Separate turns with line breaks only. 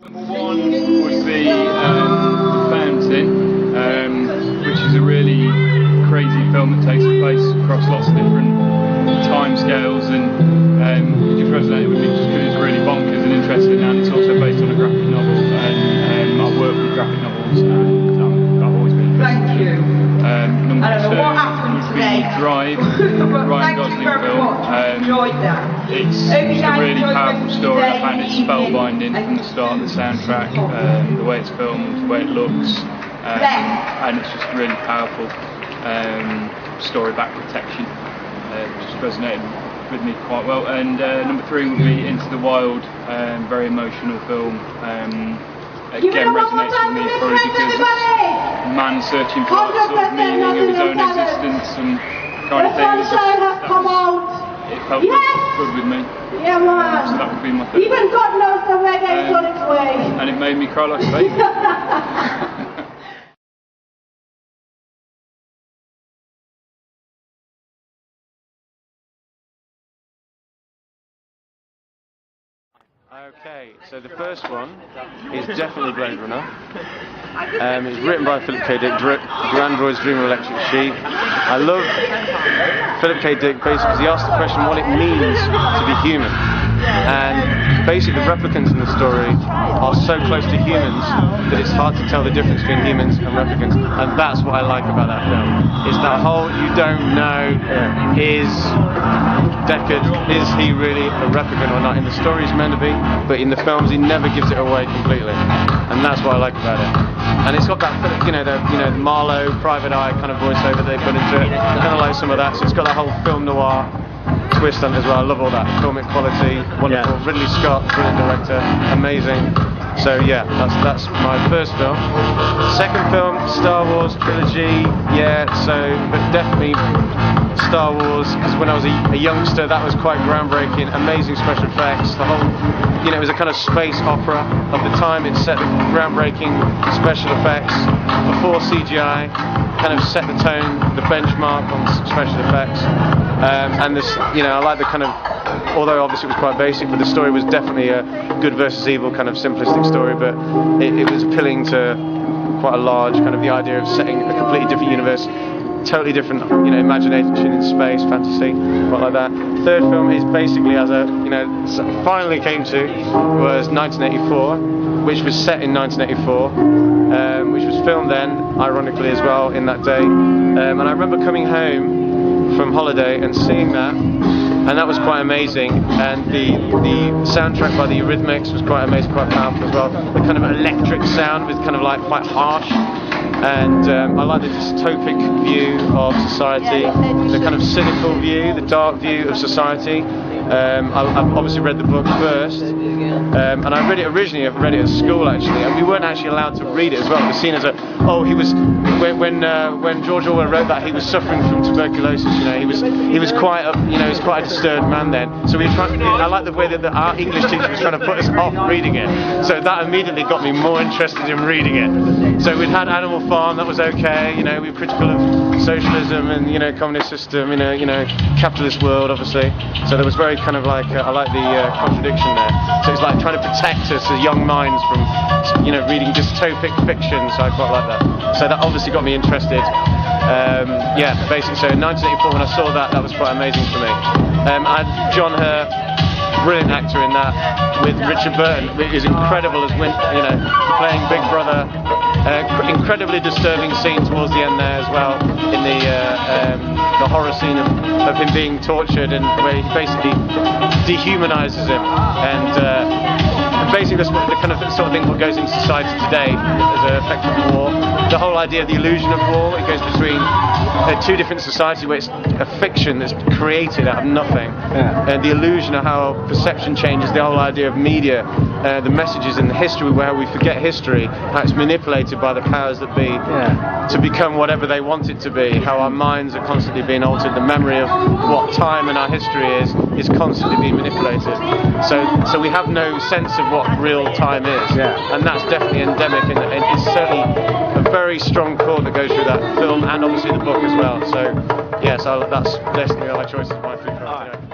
Number one was the Fountain, which is a really crazy film that takes place across lots of different time scales, and it just resonated with me just because it's really bonkers and interesting, and it's also based on a graphic novel, and I work with graphic novels, and I've always been interested.
Thank you.
Number
I don't know what happened today.
Drive, Ryan Gosling film.
Enjoyed that.
It's a really powerful story. I found it spellbinding from the start. The soundtrack, the way it's filmed, the way it looks, and it's just really powerful. Story about protection. Just resonated with me quite well. And number three would be Into the Wild. Very emotional film. Again resonates with me probably because a man searching for that sort of meaning of his own existence and kind of thing. It felt good with me.
Yeah, man.
So that would be my third.
Even God knows the reggae's on its way.
And it made me cry like a baby.
Okay, so the first one is definitely Blade Runner. It's written by Philip K. Dick, The Android's Dream of Electric Sheep. I love Philip K. Dick basically because he asked the question what it means to be human. And basically the replicants in the story are so close to humans that it's hard to tell the difference between humans and replicants. And that's what I like about that film. It's that whole, you don't know, is Deckard, is he really a replicant or not? In the story he's meant to be, but in the films he never gives it away completely. And that's what I like about it. And it's got that, the Marlowe, Private Eye kind of voiceover they put into it. I kind of like some of that. So it's got that whole film noir twist on it as well. I love all that. Filmic quality, wonderful. Yeah. Ridley Scott, brilliant director, amazing. So yeah, that's my first film. Second film, Star Wars Trilogy. Yeah, but definitely Star Wars, because when I was a youngster that was quite groundbreaking, amazing special effects, the whole, it was a kind of space opera of the time. It set the groundbreaking special effects before CGI, kind of set the tone, the benchmark on special effects, and this, I like the kind of, although obviously it was quite basic, but the story was definitely a good versus evil kind of simplistic story, but it was appealing to quite a large kind of the idea of setting a completely different universe, totally different, imagination in space, fantasy, quite like that. Third film is basically, as finally came to, was 1984, which was set in 1984, which was filmed then, ironically as well, in that day. And I remember coming home from holiday and seeing that, and that was quite amazing. And the soundtrack by the Eurythmics was quite amazing, quite powerful as well. The kind of electric sound was kind of like quite harsh. And I like the dystopic view of society, the kind of cynical view, the dark view of society. I've obviously read the book first, and I read it originally. I read it at school actually, and we weren't actually allowed to read it as well. It was seen as when George Orwell wrote that, he was suffering from tuberculosis. He was quite a disturbed man then. So I like the way that our English teacher was trying to put us off reading it. So that immediately got me more interested in reading it. So we'd had Animal Farm, that was okay. We were critical of socialism and communist system, capitalist world obviously. So there was very kind of like I like the contradiction there. So it's like trying to protect us as young minds from reading dystopic fiction. So I quite like that. So that obviously got me interested. Basically, so in 1984 when I saw that was quite amazing for me. I had John Hurt, brilliant actor in that, with Richard Burton, who's incredible as playing Big Brother. Incredibly disturbing scene towards the end there as well, in the horror scene of him being tortured, and where he basically dehumanises him, and basically that's the kind of sort of thing what goes into society today as an effect of war. The whole idea of the illusion of war, it goes between two different societies where it's a fiction that's created out of nothing, and the illusion of how perception changes, the whole idea of media, the messages in the history where we forget history, how it's manipulated by the powers that be to become whatever they want it to be, how our minds are constantly being altered, the memory of what time in our history is constantly being manipulated. So we have no sense of what real time is, and that's definitely endemic, and it's certainly a very strong chord that goes through that film and obviously the book as well. So yes, that's definitely my choice as my food.